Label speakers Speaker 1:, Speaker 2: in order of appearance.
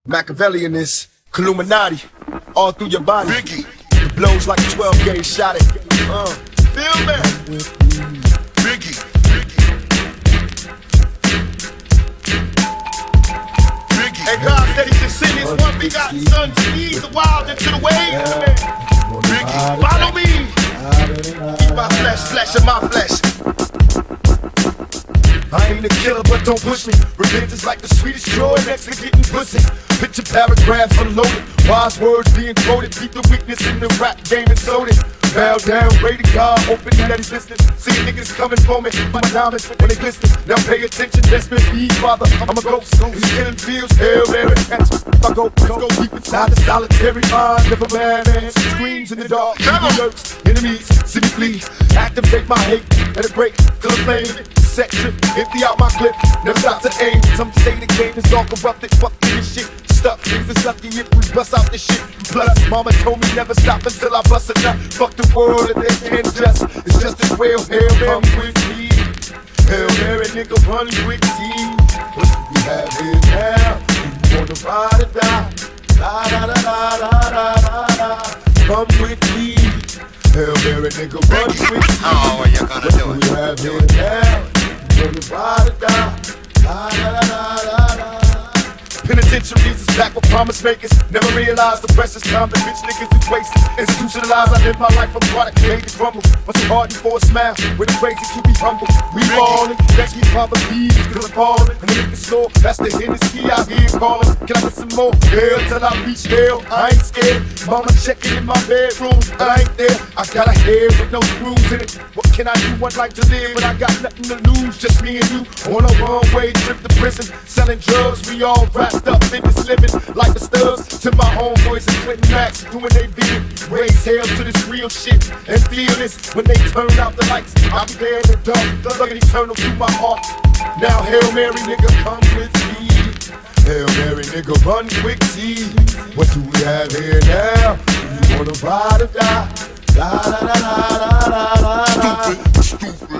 Speaker 1: Machiavellianist, Illuminati, all through your body.
Speaker 2: Biggie.
Speaker 1: It blows like a 12-gauge shot at
Speaker 2: Feel me? Biggie. Biggie.
Speaker 1: And God said he should send his one begotten son to lead the wild into the way.
Speaker 2: Biggie.
Speaker 1: Follow me. Eat my flesh of my flesh. I ain't a killer, but don't push me. Revenge is like the sweetest joy next to getting pussy. Picture paragraphs unloaded, wise words being quoted. Keep the weakness in the rap game and sold it. Bow down, pray to God, hoping that he's listening. See niggas coming for me, my diamonds when they glisten. Now pay attention, that's me, please, father. I'm a ghost, these killing fields, hell, Mary. If I go deep inside the solitary mind of a madman, screams in the dark, lurks, enemies, see me flee. Activate my hate, let it break till the flame. Set trip, empty out my clip, never stop to aim. Some say the game is all corrupted, fuck this shit. Stuck, things is lucky if we bust out this shit. Plus, mama told me never stop until I bust a nut. Fuck the world if they can't just. It's just as well, Hail Mary with me. Hail Mary, nigga, run quick, see. What do we have here now? You wanna ride or die? La la la la la la la. Come with me. Hail Mary, nigga, run quick, see.
Speaker 2: How are you gonna do
Speaker 1: What
Speaker 2: it?
Speaker 1: do we have here now? You wanna ride or die? La la la la la la. Penitentiaries is back with promise makers. Never realized the precious time that bitch niggas is wasted. Institutionalized, I live my life from product made to crumble. What's so hard for a smile? With the crazy to be humble. We ballin', that's me father bees, cause I'm ballin'. And the niggas snore, that's the Hennessy out here callin'. Can I get some more? Hell till I reach hell, I ain't scared. Mama checking in my bedroom, I ain't there. I got a head with no screws in it. What can I do? One life to live, but I got nothing to lose. Just me and you on a one-way trip to prison. Selling drugs, we all wrapped up in this living like the studs. To my homeboys and Clinton Max doing they bid. Raise hell to this real shit and feel this when they turn out the lights. I'll be there in the dark, the love eternal through my heart. Now Hail Mary, nigga, come with me. Hail Mary, nigga, run quick, see. What do we have here now? Do you wanna ride or die? La la la la la la la.
Speaker 2: Stupid, stupid.